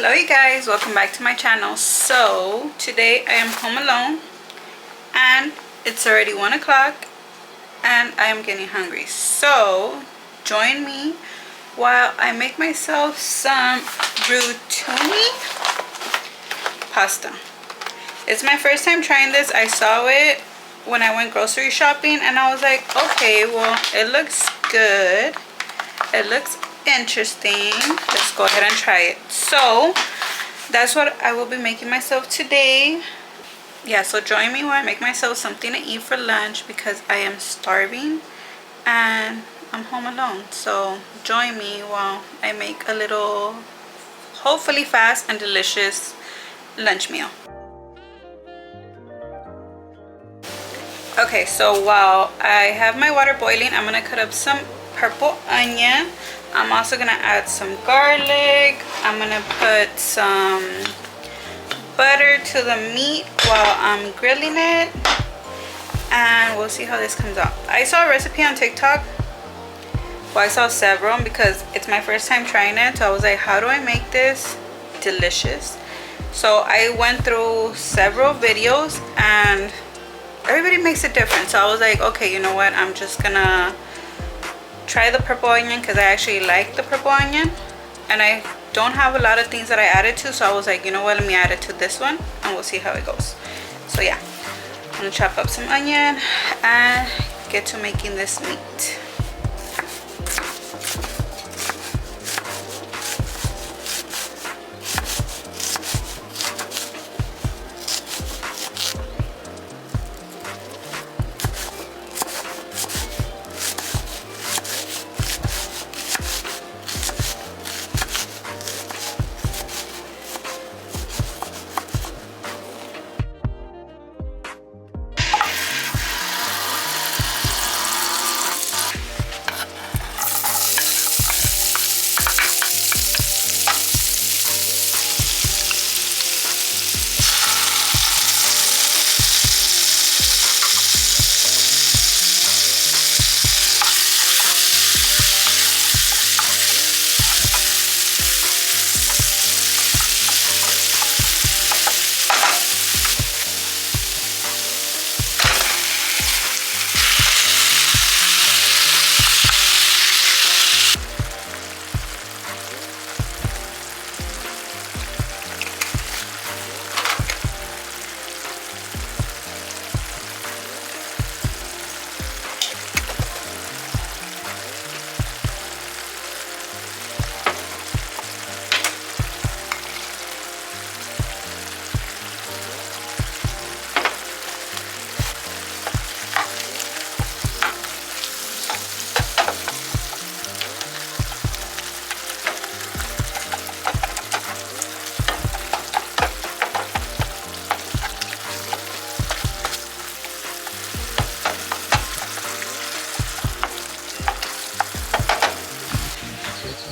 Hello you guys, welcome back to my channel. So today I am home alone and it's already 1 o'clock and I am getting hungry. So join me while I make myself some rotuni pasta. It's my first time trying this. I saw it when I went grocery shopping and I was like, okay, well, it looks good. It looks interesting. Let's go ahead and try it. So that's what I will be making myself today. Yeah, so join me while I make myself something to eat for lunch because I am starving and I'm home alone. So join me while I make a little, hopefully fast and delicious lunch meal. Okay, so while I have my water boiling, I'm gonna cut up some purple onion. I'm also gonna add some garlic. I'm gonna put some butter to the meat while I'm grilling it, and we'll see how this comes out. I saw a recipe on TikTok. Well, I saw several because it's my first time trying it, so I was like, how do I make this delicious? So I went through several videos and everybody makes it different. So I was like, okay, you know what, I'm just gonna try the purple onion because I actually like the purple onion and I don't have a lot of things that I added to, so I was like, you know what, let me add it to this one and we'll see how it goes. So yeah, I'm gonna chop up some onion and get to making this meat.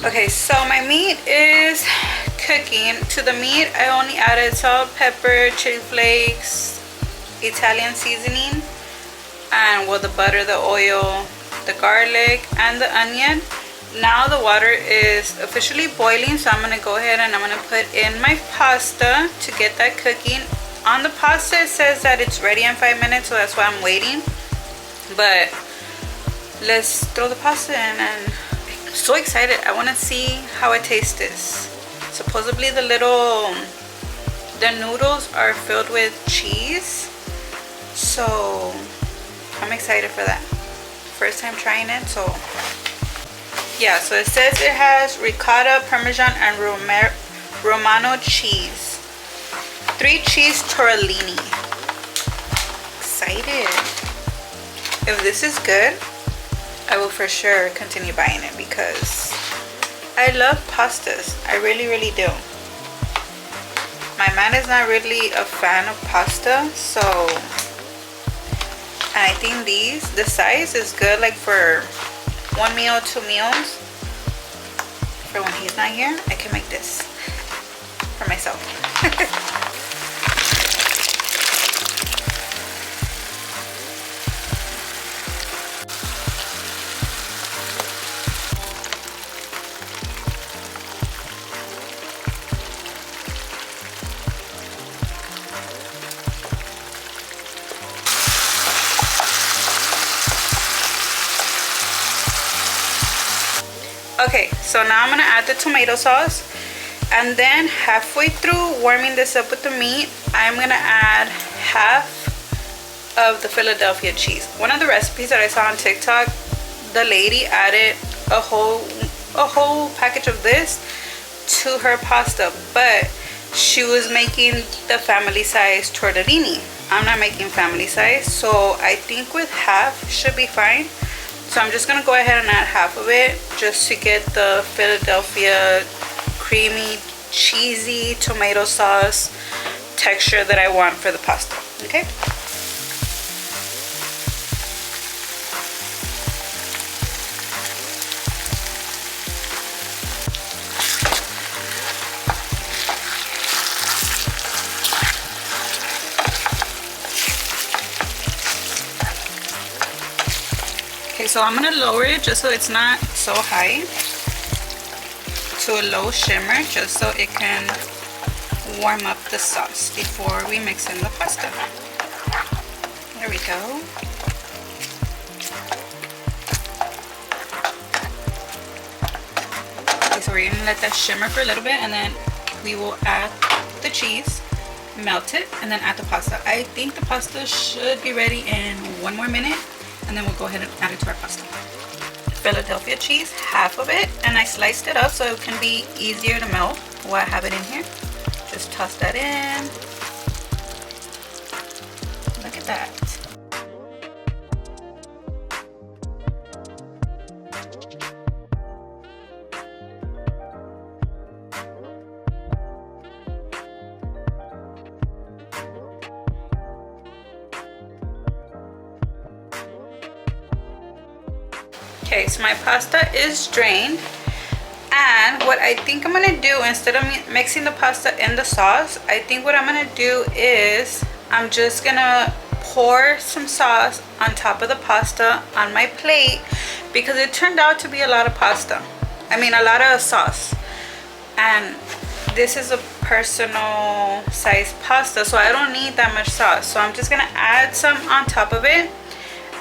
Okay, so my meat is cooking. To the meat, I only added salt, pepper, chili flakes, Italian seasoning, and well, the butter, the oil, the garlic, and the onion. Now the water is officially boiling, so I'm gonna go ahead and I'm gonna put in my pasta to get that cooking. On the pasta, it says that it's ready in 5 minutes, so that's why I'm waiting. But let's throw the pasta in and I'm so excited. I want to see how it tastes. Supposedly the noodles are filled with cheese, so I'm excited for that. First time trying it, so yeah. So it says it has ricotta, parmesan, and romano cheese. 3 cheese tortellini. Excited. If this is good, I will for sure continue buying it because I love pastas. I really, really do. My man is not really a fan of pasta, so, and I think the size is good, like for 1 meal, 2 meals. For when he's not here, I can make this for myself. Okay, so now I'm gonna add the tomato sauce, and then halfway through warming this up with the meat, I'm gonna add half of the Philadelphia cheese. One of the recipes that I saw on TikTok, the lady added a whole package of this to her pasta, but she was making the family size tortellini. I'm not making family size, so I think with half should be fine. So I'm just gonna go ahead and add half of it just to get the Philadelphia creamy, cheesy tomato sauce texture that I want for the pasta. Okay. Okay, so I'm gonna lower it just so it's not so high, to a low shimmer, just so it can warm up the sauce before we mix in the pasta. There we go. Okay, so we're gonna let that shimmer for a little bit, and then we will add the cheese, melt it, and then add the pasta. I think the pasta should be ready in 1 more minute, and then we'll go ahead and add it to our pasta. Philadelphia cheese, half of it, and I sliced it up so it can be easier to melt while I have it in here. Just toss that in. Look at that. Okay, so my pasta is drained, and what I think I'm gonna do, instead of mixing the pasta in the sauce, I think what I'm gonna do is I'm just gonna pour some sauce on top of the pasta on my plate, because it turned out to be a lot of pasta. I mean, a lot of sauce, and this is a personal size pasta, so I don't need that much sauce. So I'm just gonna add some on top of it,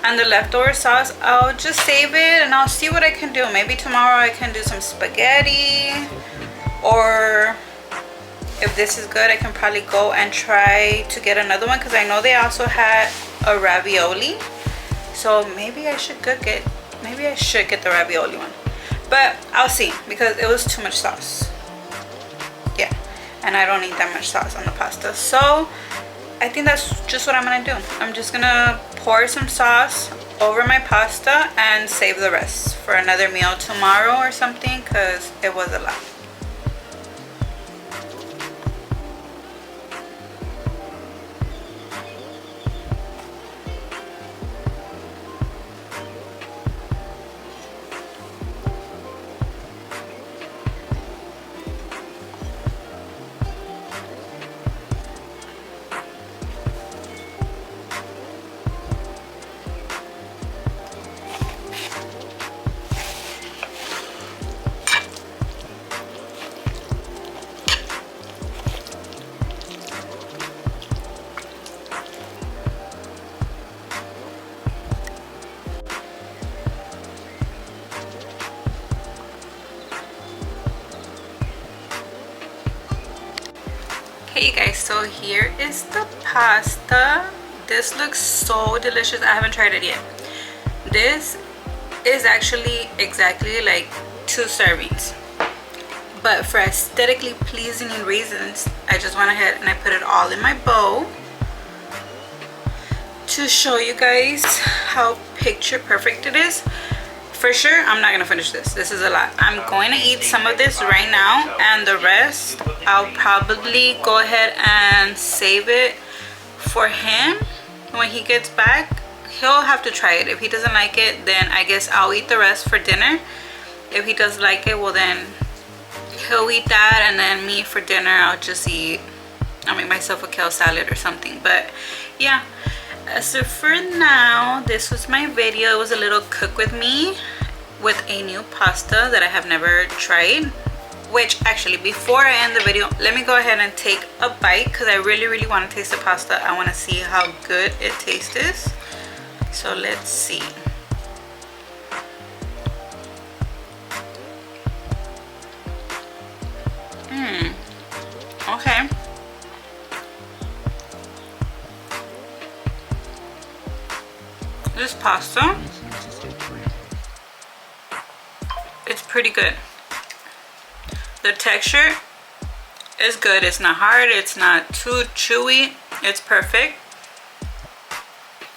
and the leftover sauce I'll just save it, and I'll see what I can do. Maybe tomorrow I can do some spaghetti, or if this is good, I can probably go and try to get another one, because I know they also had a ravioli. So maybe I should get the ravioli one, but I'll see, because it was too much sauce. Yeah, and I don't need that much sauce on the pasta. So I think that's just what I'm gonna do. I'm just gonna pour some sauce over my pasta and save the rest for another meal tomorrow or something, because it was a lot. Hey you guys, so here is the pasta. This looks so delicious. I haven't tried it yet. This is actually exactly like 2 servings, but for aesthetically pleasing reasons, I just went ahead and I put it all in my bowl to show you guys how picture perfect it is. For sure, I'm not gonna finish this. This is a lot. I'm going to eat some of this right now, and the rest I'll probably go ahead and save it for him. When he gets back, he'll have to try it. If he doesn't like it, then I guess I'll eat the rest for dinner. If he does like it, well then he'll eat that, and then me for dinner, I'll make myself a kale salad or something. But yeah, so for now, this was my video. It was a little cook with me with a new pasta that I have never tried. Which actually, before I end the video, let me go ahead and take a bite, because I really want to taste the pasta. I want to see how good it tastes. So let's see. Okay. This pasta, it's pretty good. The texture is good. It's not hard. It's not too chewy. It's perfect.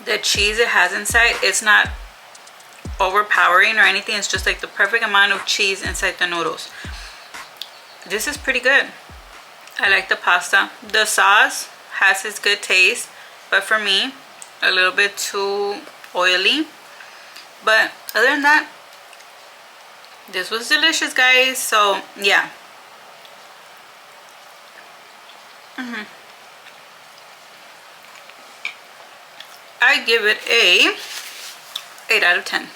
The cheese it has inside, it's not overpowering or anything. It's just like the perfect amount of cheese inside the noodles. This is pretty good. I like the pasta. The sauce has its good taste, but for me, a little bit too oily. But other than that, this was delicious, guys. So yeah. I give it a 8 out of 10.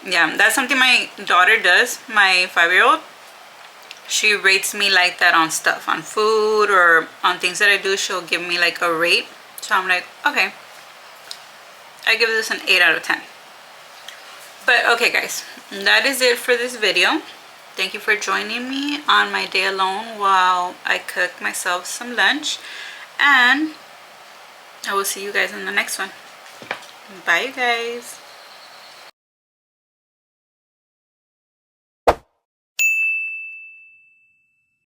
Yeah, that's something my daughter does, my 5-year-old. She rates me like that on stuff, on food or on things that I do. She'll give me like a rate. So I'm like, okay, I give this an 8 out of 10. But okay, guys, that is it for this video. Thank you for joining me on my day alone while I cook myself some lunch. And I will see you guys in the next one. Bye, you guys.